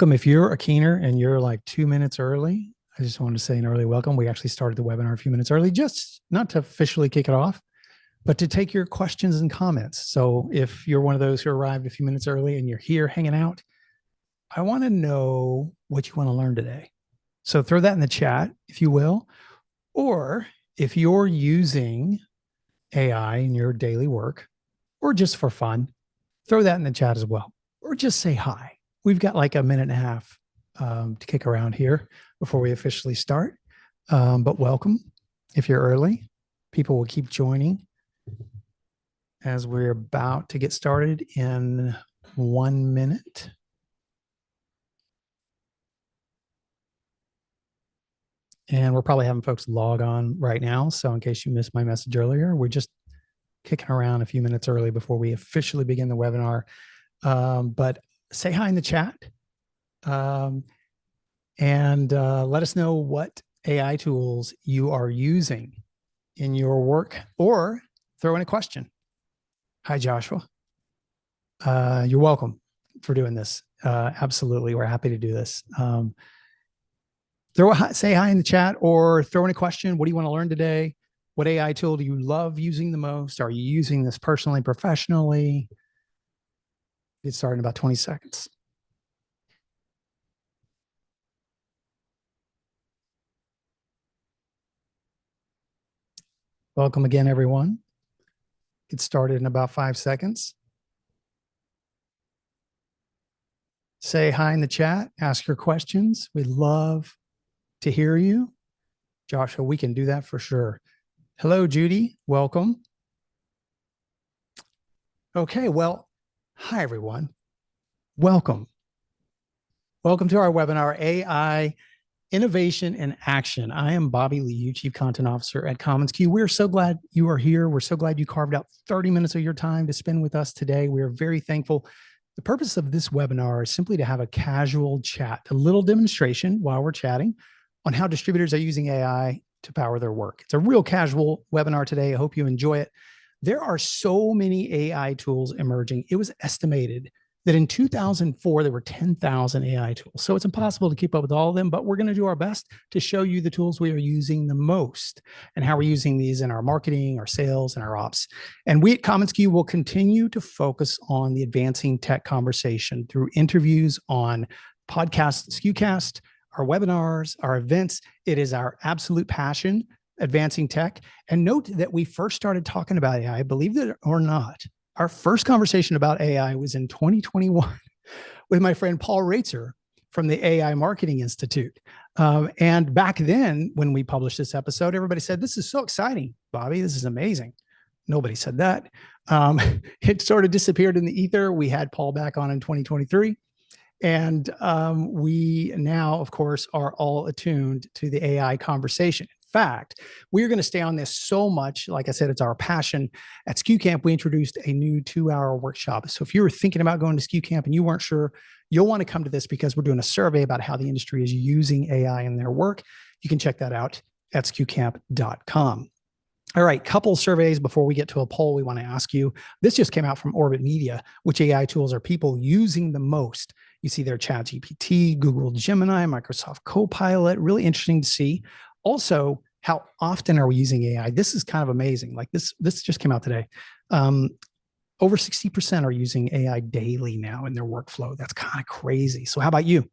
Welcome. If you're a keener and you're like 2 minutes early, I just wanted to say an early welcome. We actually started the webinar a few minutes early, just not to officially kick it off, but to take your questions and comments. So if you're one of those who arrived a few minutes early and you're here hanging out, I want to know what you want to learn today. So throw that in the chat, if you will. Or if you're using AI in your daily work or just for fun, throw that in the chat as well. Or just say hi. We've got like a minute and a half to kick around here before we officially start. But welcome. If you're early, people will keep joining as we're about to get started in 1 minute. And we're probably having folks log on right now. So in case you missed my message earlier, we're just kicking around a few minutes early before we officially begin the webinar. But say hi in the chat and let us know what AI tools you are using in your work, or throw in a question. Hi, Joshua. You're welcome for doing this. Absolutely. We're happy to do this. Say hi in the chat or throw in a question. What do you want to learn today? What AI tool do you love using the most? Are you using this personally, professionally? Get started in about 20 seconds. Welcome again, everyone. Get started in about 5 seconds. Say hi in the chat. Ask your questions. We'd love to hear you. Joshua, we can do that for sure. Hello, Judy. Welcome. Okay, well, hi, everyone. Welcome. Welcome to our webinar, AI Innovation and Action. I am Bobby Lehew, Chief Content Officer at commonsku. We're so glad you are here. We're so glad you carved out 30 minutes of your time to spend with us today. We are very thankful. The purpose of this webinar is simply to have a casual chat, a little demonstration while we're chatting on how distributors are using AI to power their work. It's a real casual webinar today. I hope you enjoy it. There are so many AI tools emerging. It was estimated that in 2004, there were 10,000 AI tools. So it's impossible to keep up with all of them, but we're going to do our best to show you the tools we are using the most and how we're using these in our marketing, our sales, and our ops. And we at commonsku will continue to focus on the advancing tech conversation through interviews on podcast, SKUcast, our webinars, our events. It is our absolute passion, advancing tech. And note that we first started talking about AI, believe it or not, our first conversation about AI was in 2021 with my friend Paul Raitzer from the AI Marketing Institute. And back then, when we published this episode, everybody said, "This is so exciting, Bobby. This is amazing." Nobody said that. It sort of disappeared in the ether. We had Paul back on in 2023. And we now, of course, are all attuned to the AI conversation. In fact, we're going to stay on this so much. Like I said, it's our passion. At SKUcamp, we introduced a new 2-hour workshop. So if you were thinking about going to SKUcamp and you weren't sure, you'll want to come to this because we're doing a survey about how the industry is using AI in their work. You can check that out at SKUcamp.com. All right, couple surveys before we get to a poll we want to ask you. This just came out from Orbit Media. Which AI tools are people using the most? You see there ChatGPT, Google Gemini, Microsoft Copilot. Really interesting to see. Also, how often are we using AI? This is kind of amazing. Like this just came out today. Over 60% are using AI daily now in their workflow. That's kind of crazy. So how about you?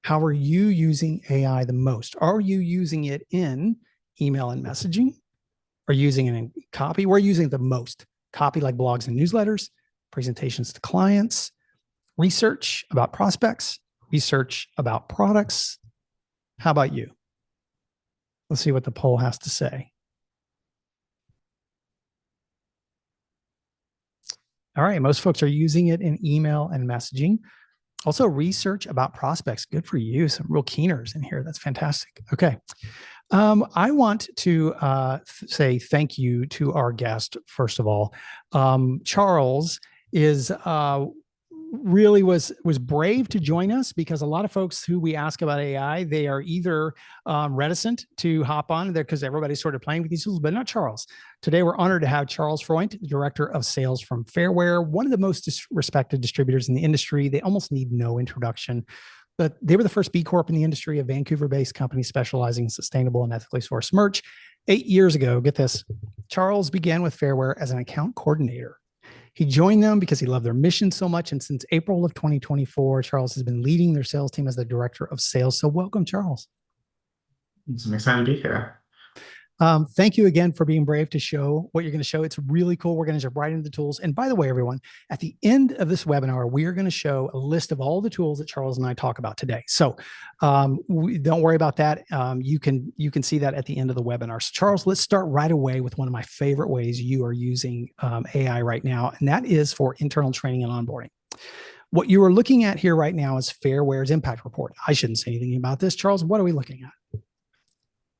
How are you using AI the most? Are you using it in email and messaging? Are you using it in copy? We're using it the most. Copy like blogs and newsletters, presentations to clients, research about prospects, research about products. How about you? Let's see what the poll has to say. All right, most folks are using it in email and messaging. Also, research about prospects. Good for you. Some real keeners in here. That's fantastic. Okay. I want to say thank you to our guest, first of all. Charles is really was brave to join us because a lot of folks who we ask about AI, they are either reticent to hop on there because everybody's sort of playing with these tools, but not Charles. Today, we're honored to have Charles Freint, Director of Sales from Fairware, one of the most respected distributors in the industry. They almost need no introduction. But they were the first B Corp in the industry, a Vancouver-based company specializing in sustainable and ethically sourced merch. 8 years ago, get this, Charles began with Fairware as an account coordinator. He joined them because he loved their mission so much. And since April of 2024, Charles has been leading their sales team as the director of sales. So welcome, Charles. I'm excited to be here. Thank you again for being brave to show what you're going to show. It's really cool. We're going to jump right into the tools. And by the way, everyone, at the end of this webinar, we are going to show a list of all the tools that Charles and I talk about today. So don't worry about that. You can see that at the end of the webinar. So Charles, let's start right away with one of my favorite ways you are using AI right now, and that is for internal training and onboarding. What you are looking at here right now is Fairware's impact report. I shouldn't say anything about this. Charles, what are we looking at?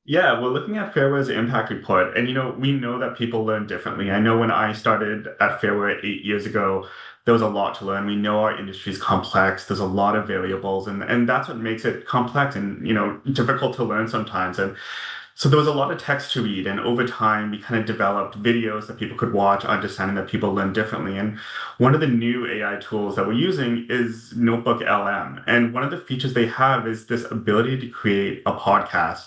Yeah, we're looking at Fairware's impact report. And, we know that people learn differently. I know when I started at Fairware 8 years ago, there was a lot to learn. We know our industry is complex. There's a lot of variables, and that's what makes it complex and, difficult to learn sometimes. And so there was a lot of text to read. And over time, we kind of developed videos that people could watch, understanding that people learn differently. And one of the new AI tools that we're using is Notebook LM. And one of the features they have is this ability to create a podcast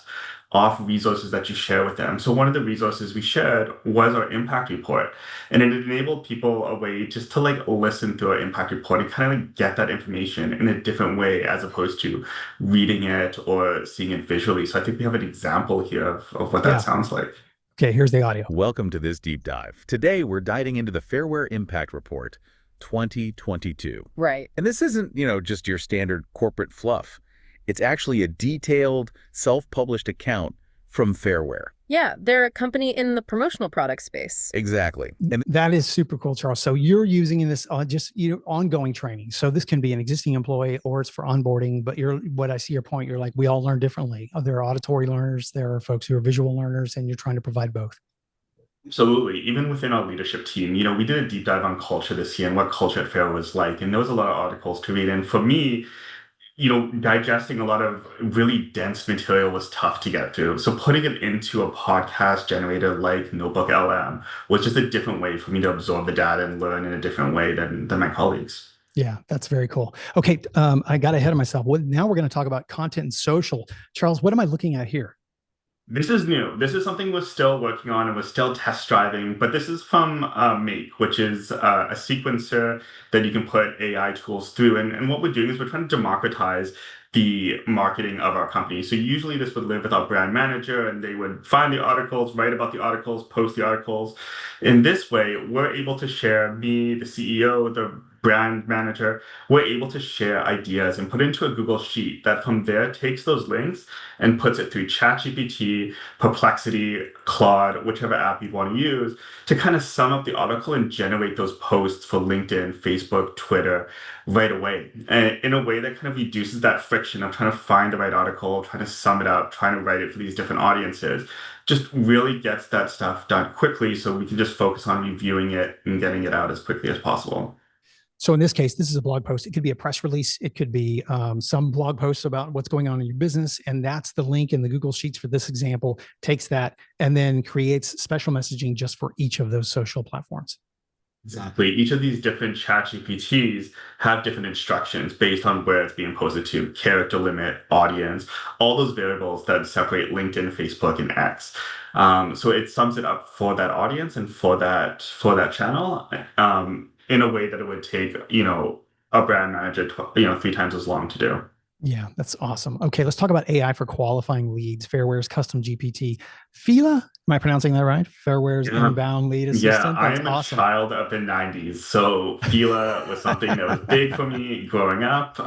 off resources that you share with them. So one of the resources we shared was our impact report, and it enabled people a way just to listen to our impact report and kind of get that information in a different way as opposed to reading it or seeing it visually. So I think we have an example here of what that sounds like. Okay, here's the audio. Welcome to this deep dive. Today, we're diving into the Fairware Impact Report 2022. Right. And this isn't, just your standard corporate fluff. It's actually a detailed, self-published account from Fairware. Yeah, they're a company in the promotional product space. Exactly. And that is super cool, Charles. So you're using in this ongoing training. So this can be an existing employee or it's for onboarding, but what I see your point, you're like, we all learn differently. There are auditory learners, there are folks who are visual learners, and you're trying to provide both. Absolutely. Even within our leadership team, we did a deep dive on culture this year and what culture at Fairware was like. And there was a lot of articles to read. And for me, digesting a lot of really dense material was tough to get through. So putting it into a podcast generator like Notebook LM was just a different way for me to absorb the data and learn in a different way than my colleagues. Yeah, that's very cool. Okay, I got ahead of myself. Now we're going to talk about content and social. Charles, what am I looking at here? This is new. This is something we're still working on and we're still test driving, but this is from Make, which is a sequencer that you can put AI tools through. And what we're doing is we're trying to democratize the marketing of our company. So usually this would live with our brand manager and they would find the articles, write about the articles, post the articles. In this way, we're able to share, me, the CEO, the brand manager, we're able to share ideas and put into a Google Sheet that from there takes those links and puts it through ChatGPT, Perplexity, Claude, whichever app you want to use, to kind of sum up the article and generate those posts for LinkedIn, Facebook, Twitter right away. And in a way that kind of reduces that friction of trying to find the right article, trying to sum it up, trying to write it for these different audiences. Just really gets that stuff done quickly so we can just focus on reviewing it and getting it out as quickly as possible. So in this case, this is a blog post. It could be a press release. It could be some blog posts about what's going on in your business. And that's the link in the Google Sheets for this example, takes that and then creates special messaging just for each of those social platforms. Exactly. Each of these different chat GPTs have different instructions based on where it's being posted to, character limit, audience, all those variables that separate LinkedIn, Facebook, and X. So it sums it up for that audience and for that channel in a way that it would take, a brand manager, 3 times as long to do. Yeah, that's awesome. Okay, let's talk about AI for qualifying leads. Fairware's custom GPT. Fila, am I pronouncing that right? Fairware's inbound lead assistant. Yeah, I am awesome. A child of the 90s. So Fila was something that was big for me growing up.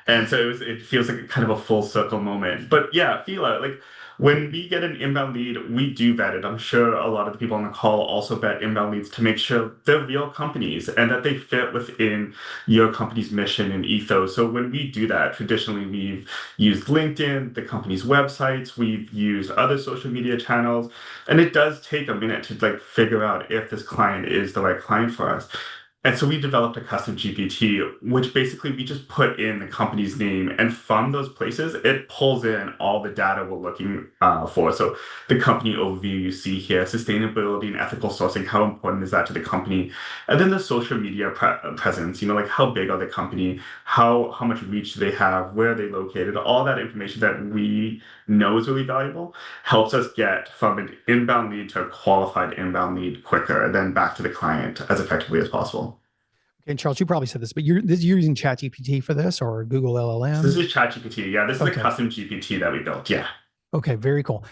And so it feels like kind of a full circle moment. But yeah, Fila, when we get an inbound lead, we do vet it. I'm sure a lot of the people on the call also vet inbound leads to make sure they're real companies and that they fit within your company's mission and ethos. So when we do that, traditionally we've used LinkedIn, the company's websites, we've used other social media channels, and it does take a minute to figure out if this client is the right client for us. And so we developed a custom GPT, which basically we just put in the company's name, and from those places, it pulls in all the data we're looking for. So the company overview you see here, sustainability and ethical sourcing, how important is that to the company? And then the social media presence, like how big are the company, how much reach do they have, where are they located, all that information that we know is really valuable helps us get from an inbound lead to a qualified inbound lead quicker, and then back to the client as effectively as possible. And Charles, you probably said this, but you're using ChatGPT for this or Google LLM? So this is ChatGPT. Yeah, this is Okay. a custom GPT that we built. Yeah. Okay, very cool.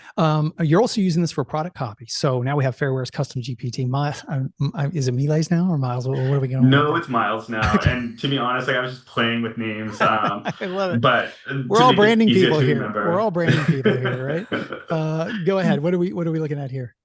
You're also using this for product copy. So now we have Fairware's custom GPT. Is it Miles now or Miles? What are we going? No, it's Miles now. And to be honest, like I was just playing with names. I love it. But We're to all make it branding easier people to here. remember. We're all branding people here, right? Go ahead. What are we looking at here?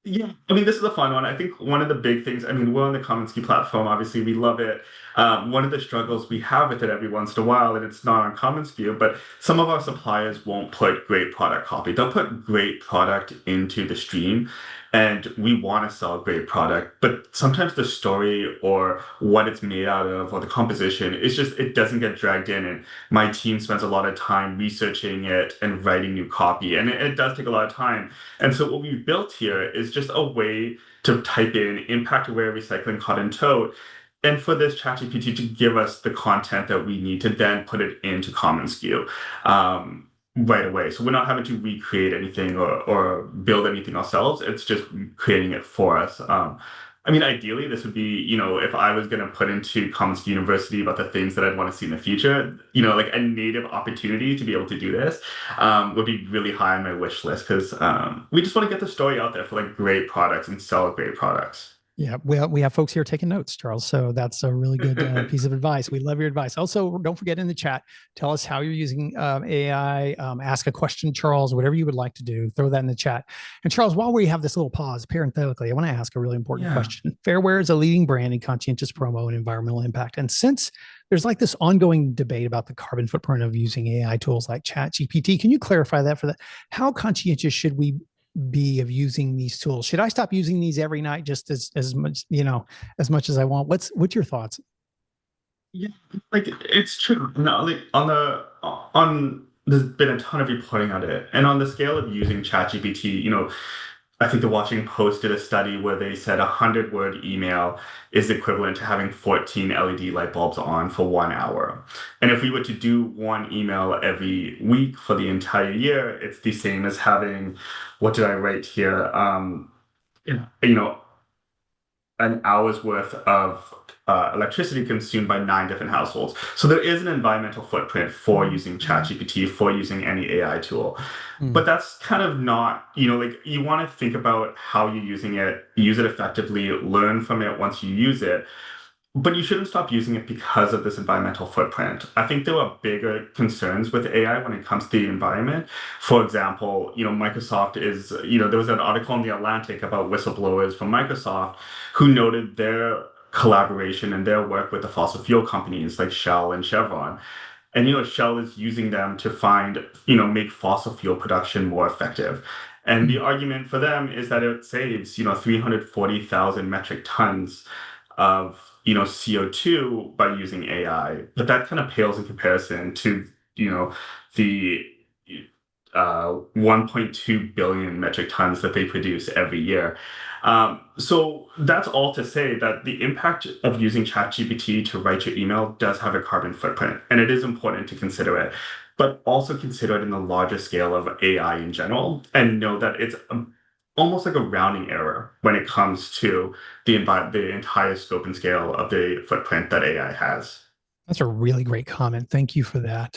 Yeah, I mean, this is a fun one. I think one of the big things, I mean, we're on the commonsku platform. Obviously, we love it. One of the struggles we have with it every once in a while, and it's not on commonsku, but some of our suppliers won't put great product copy. They'll put great product into the stream, and we want to sell great product. But sometimes the story or what it's made out of or the composition is just, it doesn't get dragged in. And my team spends a lot of time researching it and writing new copy. And it does take a lot of time. And so what we've built here is just a way to type in impact aware recycling cotton tote, and for this ChatGPT to give us the content that we need to then put it into commonsku right away. So we're not having to recreate anything or build anything ourselves. It's just creating it for us. I mean, ideally, this would be, if I was going to put into commonsku University about the things that I'd want to see in the future, like a native opportunity to be able to do this would be really high on my wish list, because we just want to get the story out there for like great products and sell great products. Yeah, we have folks here taking notes, Charles. So that's a really good piece of advice. We love your advice. Also, don't forget in the chat, tell us how you're using AI. Ask a question, Charles, whatever you would like to do, throw that in the chat. And Charles, while we have this little pause, parenthetically, I want to ask a really important question. Fairware is a leading brand in conscientious promo and environmental impact. And since there's like this ongoing debate about the carbon footprint of using AI tools like ChatGPT, can you clarify that for that? How conscientious should we be of using these tools? Should I stop using these every night just as much, as much as I want? What's your thoughts? Yeah, like it's true. No, like there's been a ton of reporting on it. And on the scale of using ChatGPT, I think the Washington Post did a study where they said 100-word email is equivalent to having 14 LED light bulbs on for 1 hour. And if we were to do one email every week for the entire year, it's the same as having, what did I write here? An hour's worth of electricity consumed by 9 different households. So there is an environmental footprint for using ChatGPT, for using any AI tool. But that's kind of not, like you want to think about how you're using it, use it effectively, learn from it once you use it. But you shouldn't stop using it because of this environmental footprint. I think there are bigger concerns with AI when it comes to the environment. For example, Microsoft is, there was an article in The Atlantic about whistleblowers from Microsoft who noted their collaboration and their work with the fossil fuel companies like Shell and Chevron. And, Shell is using them to make fossil fuel production more effective. And the argument for them is that it saves, 340,000 metric tons of CO2 by using AI, but that kind of pales in comparison to the 1.2 billion metric tons that they produce every year. So that's all to say that the impact of using ChatGPT to write your email does have a carbon footprint, and it is important to consider it, but also consider it in the larger scale of AI in general, and know that it's almost like a rounding error when it comes to the entire scope and scale of the footprint that AI has. That's a really great comment. Thank you for that.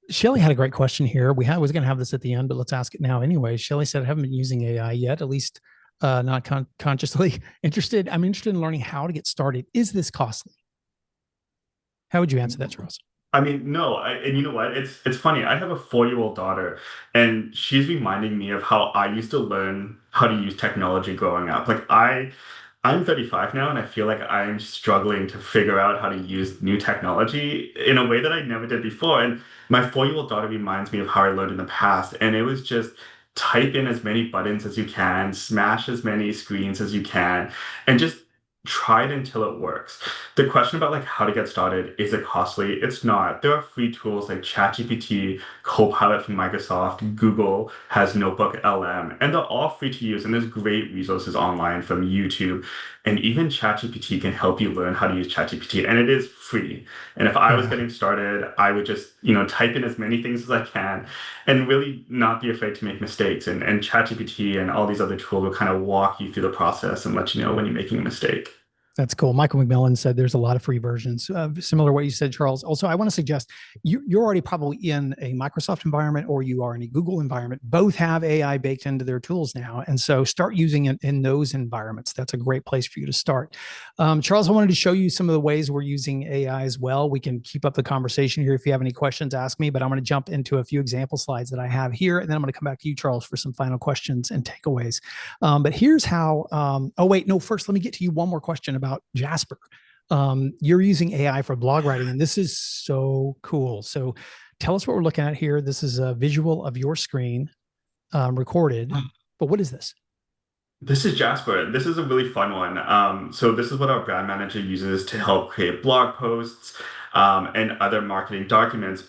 Shelly had a great question here. Was going to have this at the end, but let's ask it now anyway. Shelly said, I haven't been using AI yet, at least not consciously interested. I'm interested in learning how to get started. Is this costly? How would you answer that, Charles? I mean, no, and you know what? It's funny. I have a 4-year-old daughter, and she's reminding me of how I used to learn how to use technology growing up. Like I'm 35 now, and I feel like I'm struggling to figure out how to use new technology in a way that I never did before. And my 4-year-old daughter reminds me of how I learned in the past, and it was just type in as many buttons as you can, smash as many screens as you can, and just try it until it works. The question about like how to get started, is it costly? It's not. There are free tools like ChatGPT, Copilot from Microsoft, Google has Notebook LM, and they're all free to use. And there's great resources online from YouTube. And even ChatGPT can help you learn how to use ChatGPT, and it is free. And if I was Yeah. getting started, I would just, type in as many things as I can and really not be afraid to make mistakes. And ChatGPT and all these other tools will kind of walk you through the process and let you know when you're making a mistake. That's cool. Michael McMillan said there's a lot of free versions, similar to what you said, Charles. Also, I want to suggest you're already probably in a Microsoft environment or you are in a Google environment. Both have AI baked into their tools now. And so start using it in those environments. That's a great place for you to start. Charles, I wanted to show you some of the ways we're using AI as well. We can keep up the conversation here. If you have any questions, ask me, but I'm going to jump into a few example slides that I have here. And then I'm going to come back to you, Charles, for some final questions and takeaways. But here's how, oh, wait, no, first, let me get to you one more question about Jasper. You're using AI for blog writing, and this is so cool. So tell us what we're looking at here. This is a visual of your screen recorded, but what is this? This is Jasper. This is a really fun one. So this is what our brand manager uses to help create blog posts and other marketing documents.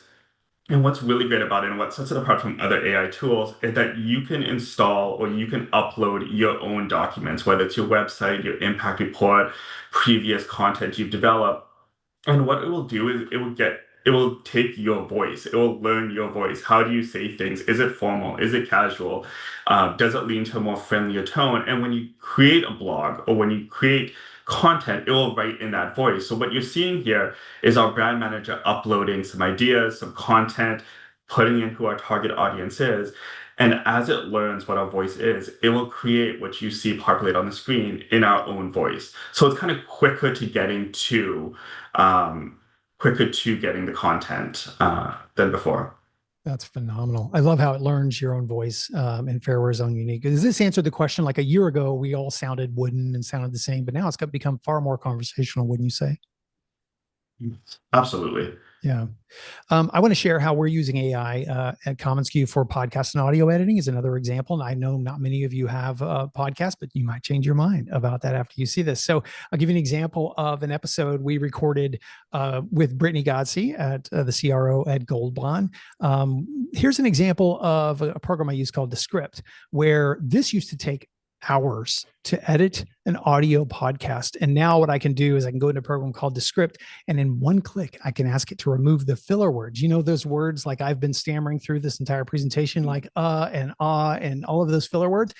And what's really great about it and what sets it apart from other AI tools is that you can install or you can upload your own documents, whether it's your website, your impact report, previous content you've developed. And what it will do is it will take your voice. It will learn your voice. How do you say things? Is it formal? Is it casual? Does it lean to a more friendlier tone? And when you create a blog or when you create content, it will write in that voice. So what you're seeing here is our brand manager uploading some ideas, some content, putting in who our target audience is. And as it learns what our voice is, it will create what you see populate on the screen in our own voice. So it's kind of um, quicker to getting the content than before. That's phenomenal. I love how it learns your own voice and Fairware's own unique. Does this answer the question? Like a year ago, we all sounded wooden and sounded the same, but now it's got become far more conversational, wouldn't you say? Absolutely. Yeah. I want to share how we're using AI at commonsku for podcast and audio editing is another example. And I know not many of you have a podcast, but you might change your mind about that after you see this. So I'll give you an example of an episode we recorded with Brittany Godsey at the CRO at Gold Bond. Here's an example of a program I use called The Script, where this used to take hours to edit an audio podcast. And now what I can do is I can go into a program called Descript, and in one click, I can ask it to remove the filler words. You know, those words like I've been stammering through this entire presentation, like and ah, and all of those filler words.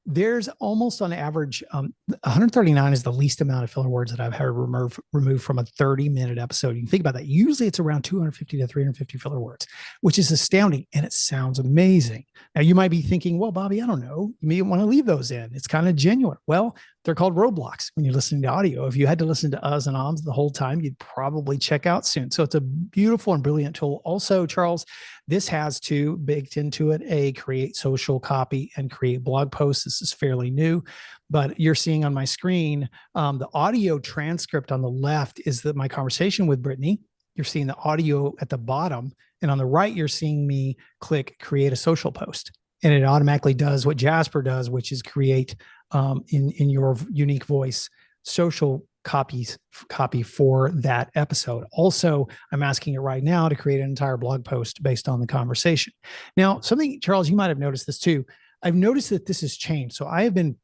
There's almost on average, 139 is the least amount of filler words that I've had removed from a 30-minute episode. You can think about that. Usually it's around 250 to 350 filler words, which is astounding. And it sounds amazing. Now you might be thinking, well, Bobby, I don't know. You may want to leave those in. It's kind of genuine. Well, they're called roadblocks when you're listening to audio. If you had to listen to uhs and ahs the whole time, you'd probably check out soon. So it's a beautiful and brilliant tool. Also, Charles, this has two baked into it, a create social copy and create blog posts. This is fairly new, but you're seeing on my screen, the audio transcript on the left is my conversation with Brittany. You're seeing the audio at the bottom. And on the right, you're seeing me click create a social post. And it automatically does what Jasper does, which is create in your unique voice social copy for that episode. Also, I'm asking it right now to create an entire blog post based on the conversation. Now, something, Charles, you might have noticed this too. I've noticed that this has changed. So I have been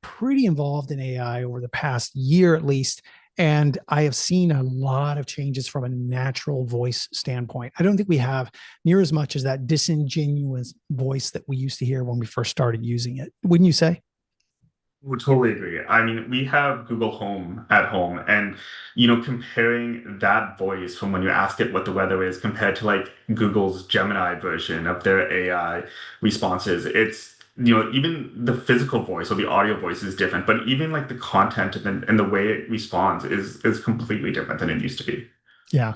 pretty involved in AI over the past year at least, and I have seen a lot of changes from a natural voice standpoint. I don't think we have near as much as that disingenuous voice that we used to hear when we first started using it. Wouldn't you say? Would totally agree. I mean, we have Google Home at home, and comparing that voice from when you ask it what the weather is compared to like Google's Gemini version of their AI responses, it's even the physical voice or the audio voice is different, but even like the content and the way it responds is completely different than it used to be. Yeah.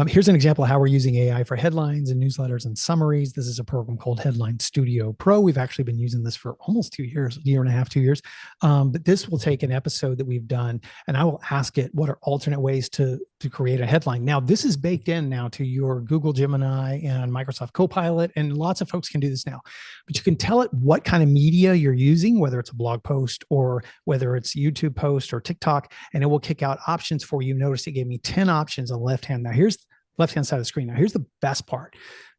Here's an example of how we're using AI for headlines and newsletters and summaries. This is a program called Headline Studio Pro. We've actually been using this for almost 2 years, a year and a half, 2 years. But this will take an episode that we've done, and I will ask it what are alternate ways to to create a headline. Now, this is baked in now to your Google Gemini and Microsoft Copilot, and lots of folks can do this now. But you can tell it what kind of media you're using, whether it's a blog post or whether it's YouTube post or TikTok, and it will kick out options for you. Notice it gave me 10 options on the left hand. Now, here's left-hand side of the screen. Now, here's the best part.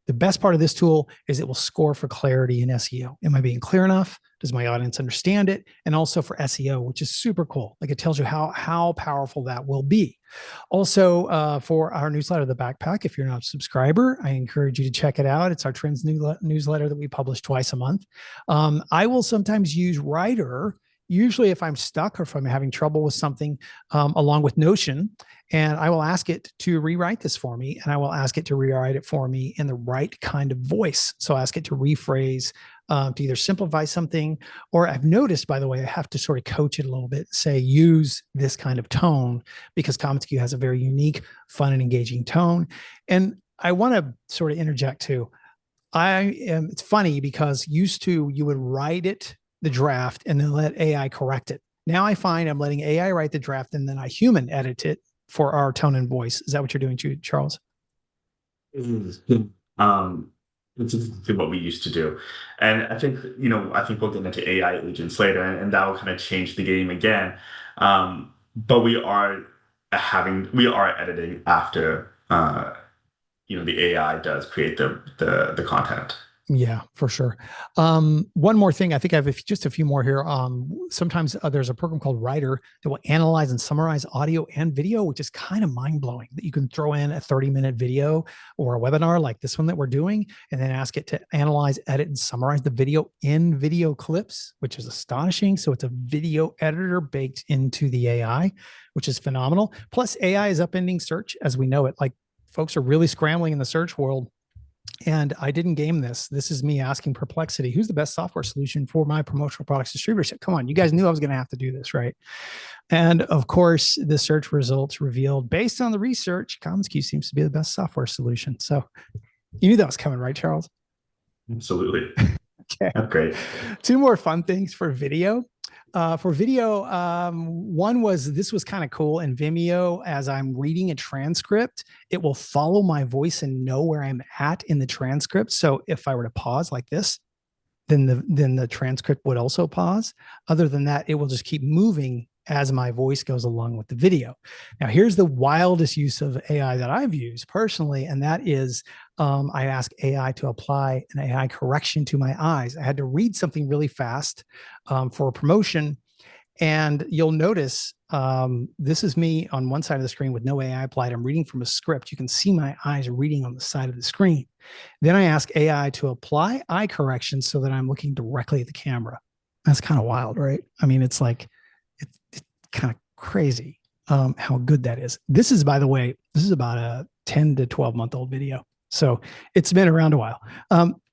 The best part of this tool is it will score for clarity in SEO. Am I being clear enough? Does my audience understand it? And also for SEO, which is super cool. Like, it tells you how powerful that will be. Also, for our newsletter, The Backpack, if you're not a subscriber, I encourage you to check it out. It's our trends newsletter that we publish twice a month. I will sometimes use Writer, usually if I'm stuck or if I'm having trouble with something, along with Notion, and I will ask it to rewrite this for me, and I will ask it to rewrite it for me in the right kind of voice. So I ask it to rephrase, to either simplify something, or I've noticed, by the way, I have to sort of coach it a little bit, say, use this kind of tone, because commonsku has a very unique, fun, and engaging tone. And I want to sort of interject too. It's funny because used to, you would write it, the draft, and then let AI correct it. Now I find I'm letting AI write the draft and then I human edit it for our tone and voice. Is that what you're doing too, Charles? It's exactly what we used to do. And I think, I think we'll get into AI agents later, and that will kind of change the game again. But we are editing after, the AI does create the content. Yeah, for sure. One more thing, I think I have just a few more here. Sometimes there's a program called Writer that will analyze and summarize audio and video, which is kind of mind blowing, that you can throw in a 30-minute video or a webinar like this one that we're doing, and then ask it to analyze, edit, and summarize the video in video clips, which is astonishing. So it's a video editor baked into the AI, which is phenomenal. Plus, AI is upending search as we know it. Like, folks are really scrambling in the search world. And I didn't game this. This is me asking Perplexity, who's the best software solution for my promotional products distributorship? Come on, you guys knew I was going to have to do this, right? And of course, the search results revealed, based on the research, commonsku seems to be the best software solution. So you knew that was coming, right, Charles? Absolutely. Okay. That's great. Two more fun things for video. One was, this was kind of cool. In Vimeo, as I'm reading a transcript, it will follow my voice and know where I'm at in the transcript. So if I were to pause like this, then the transcript would also pause. Other than that, it will just keep moving as my voice goes along with the video. Now, here's the wildest use of AI that I've used personally, and that is, I ask AI to apply an AI correction to my eyes. I had to read something really fast for a promotion, and you'll notice this is me on one side of the screen with no AI applied. I'm reading from a script. You can see my eyes reading on the side of the screen. Then I ask AI to apply eye correction so that I'm looking directly at the camera. That's kind of wild, right? I mean, it's like, it's kind of crazy how good that is. This is, by the way, this is about a 10 to 12 month old video. So it's been around a while.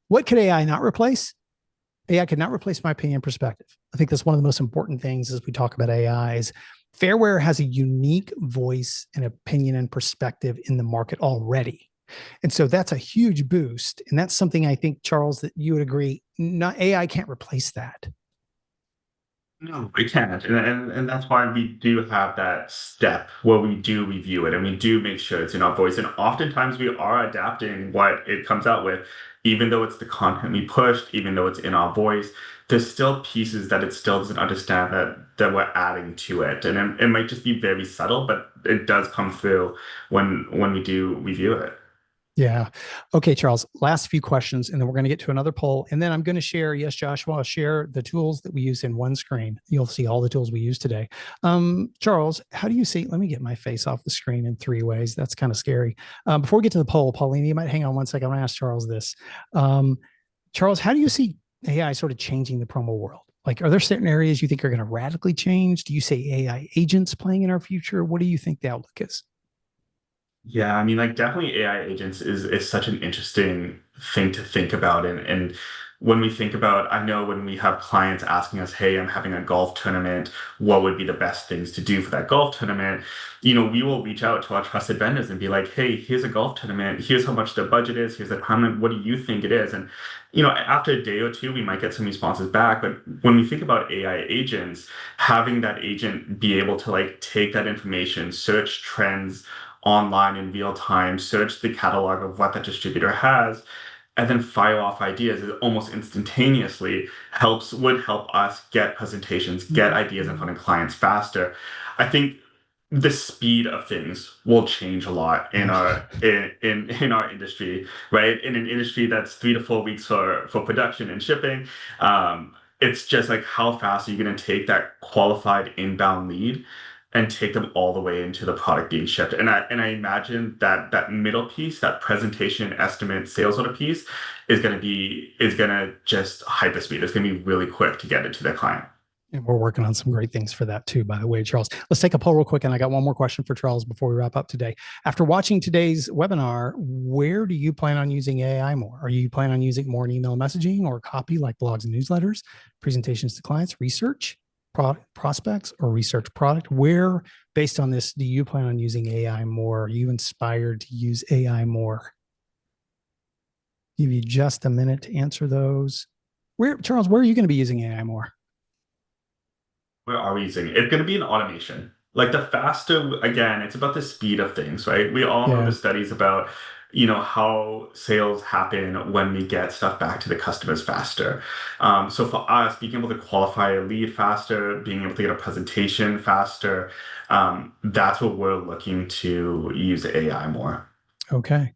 What could AI not replace? AI could not replace my opinion and perspective. I think that's one of the most important things as we talk about AI is Fairware has a unique voice and opinion and perspective in the market already. And so that's a huge boost. And that's something I think, Charles, that you would agree, not AI can't replace that. No, we can't. And that's why we do have that step where we do review it and we do make sure it's in our voice. And oftentimes we are adapting what it comes out with, even though it's the content we pushed, even though it's in our voice, there's still pieces that it still doesn't understand that we're adding to it. And it might just be very subtle, but it does come through when we do review it. Yeah. Okay, Charles, last few questions, and then we're going to get to another poll. And then I'm going to share, yes, Joshua, I'll share the tools that we use in one screen. You'll see all the tools we use today. Charles, how do you see, let me get my face off the screen in 3 ways. That's kind of scary. Before we get to the poll, Paulina, you might hang on one second. I want to ask Charles this. Charles, how do you see AI sort of changing the promo world? Like, are there certain areas you think are going to radically change? Do you say AI agents playing in our future? What do you think the outlook is? Yeah, I mean, like definitely AI agents is such an interesting thing to think about. And when we think about, I know when we have clients asking us, hey, I'm having a golf tournament, what would be the best things to do for that golf tournament? We will reach out to our trusted vendors and be like, hey, here's a golf tournament, here's how much the budget is, here's the timeline, what do you think it is? And after a day or two, we might get some responses back. But when we think about AI agents, having that agent be able to like take that information, search trends online in real time, search the catalog of what that distributor has, and then fire off ideas almost instantaneously would help us get presentations, get ideas in front of clients faster. I think the speed of things will change a lot in our industry, right? In an industry that's 3 to 4 weeks for production and shipping. It's just like how fast are you going to take that qualified inbound lead and take them all the way into the product being shipped. And I imagine that middle piece, that presentation, estimate, sales order piece, is gonna just hyperspeed. It's gonna be really quick to get it to the client. And we're working on some great things for that too, by the way, Charles. Let's take a poll real quick. And I got one more question for Charles before we wrap up today. After watching today's webinar, where do you plan on using AI more? Are you planning on using more in email messaging or copy like blogs and newsletters, presentations to clients, research, prospects, or research product? Where, based on this, do you plan on using AI more? Are you inspired to use AI more? Give you just a minute to answer those. Charles, where are you going to be using AI more? Where are we using it? It's going to be in automation. Like the faster, again, it's about the speed of things, right? We all know the studies about, how sales happen when we get stuff back to the customers faster. So for us, being able to qualify a lead faster, being able to get a presentation faster, that's what we're looking to use AI more. Okay.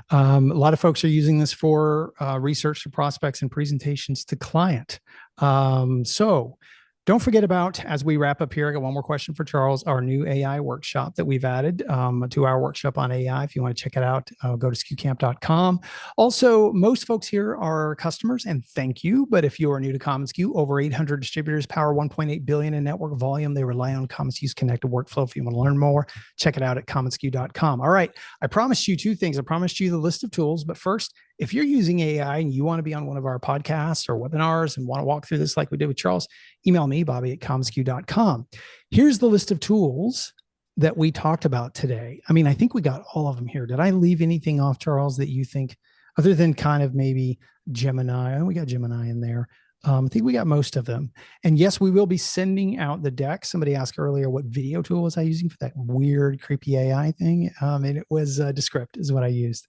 A lot of folks are using this for research to prospects and presentations to client. So don't forget about, as we wrap up here, I got one more question for Charles, our new AI workshop that we've added, a 2-hour workshop on AI. If you want to check it out, go to skucamp.com. Also, most folks here are customers, and thank you. But if you are new to commonsku, over 800 distributors power 1.8 billion in network volume. They rely on commonsku's connected workflow. If you want to learn more, check it out at commonsku.com. All right. I promised you 2 things. I promised you the list of tools, but first, if you're using AI and you want to be on one of our podcasts or webinars and want to walk through this like we did with Charles, email me, Bobby at commonsku.com. Here's the list of tools that we talked about today. I mean, I think we got all of them here. Did I leave anything off, Charles, that you think, other than kind of maybe Gemini? Oh, we got Gemini in there. I think we got most of them. And yes, we will be sending out the deck. Somebody asked earlier, what video tool was I using for that weird, creepy AI thing? And it was Descript is what I used.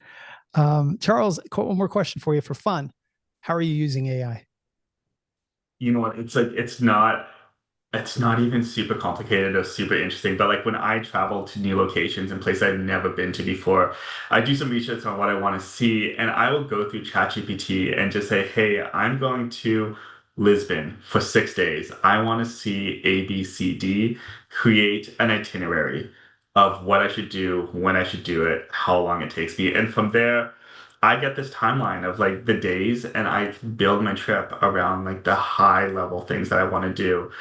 Charles, one more question for you for fun. How are you using AI? You know what? It's like it's not even super complicated or super interesting, but like when I travel to new locations and places I've never been to before, I do some research on what I want to see, and I will go through ChatGPT and just say, hey, I'm going to Lisbon for 6 days. I want to see A, B, C, D, create an itinerary of what I should do, when I should do it, how long it takes me. And from there, I get this timeline of like the days, and I build my trip around like the high level things that I want to do,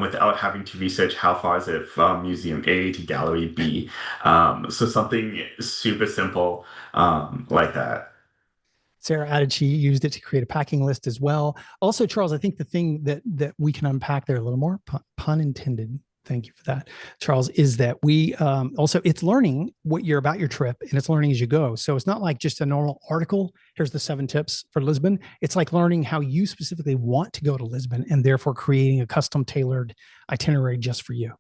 without having to research how far is it from museum A to gallery B. So something super simple like that. Sarah added she used it to create a packing list as well. Also, Charles, I think the thing that we can unpack there a little more, pun intended. Thank you for that, Charles, is that we also, it's learning what you're about your trip, and it's learning as you go. So it's not like just a normal article. Here's the 7 tips for Lisbon. It's like learning how you specifically want to go to Lisbon, and therefore creating a custom tailored itinerary just for you.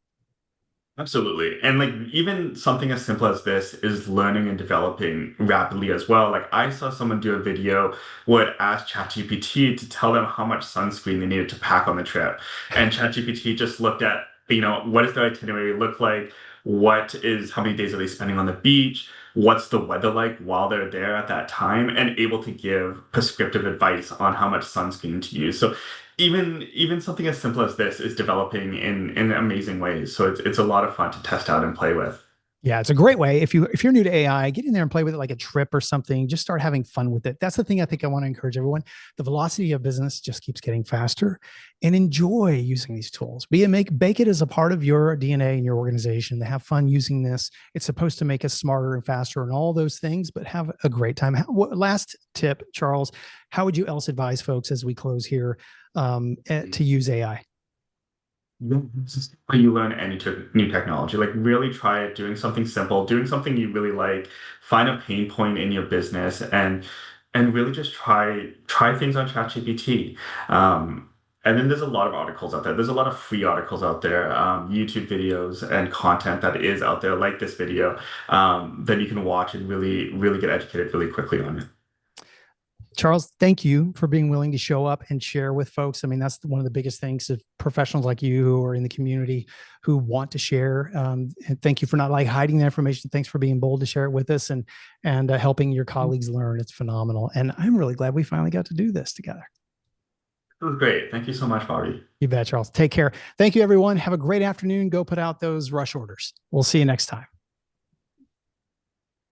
Absolutely. And like even something as simple as this is learning and developing rapidly as well. Like I saw someone do a video where it asked ChatGPT to tell them how much sunscreen they needed to pack on the trip. And ChatGPT just looked at, what does their itinerary look like? How many days are they spending on the beach? What's the weather like while they're there at that time? And able to give prescriptive advice on how much sunscreen to use. So even something as simple as this is developing in amazing ways. So it's a lot of fun to test out and play with. Yeah, it's a great way. If you're new to AI, get in there and play with it like a trip or something. Just start having fun with it. That's the thing I think I want to encourage everyone. The velocity of business just keeps getting faster, and enjoy using these tools. Bake it as a part of your DNA and your organization. To have fun using this. It's supposed to make us smarter and faster and all those things, but have a great time. Last tip, Charles, how would you else advise folks as we close here to use AI? When you learn any new technology, like really try it, doing something simple, doing something you really like, find a pain point in your business, and really just try things on ChatGPT. And then there's a lot of articles out there. There's a lot of free articles out there, YouTube videos and content that is out there, like this video, that you can watch and really, really get educated really quickly on it. Charles, thank you for being willing to show up and share with folks. I mean, that's one of the biggest things of professionals like you who are in the community who want to share. And thank you for not like hiding the information. Thanks for being bold to share it with us and helping your colleagues learn. It's phenomenal. And I'm really glad we finally got to do this together. It was great. Thank you so much, Bobby. You bet, Charles. Take care. Thank you, everyone. Have a great afternoon. Go put out those rush orders. We'll see you next time.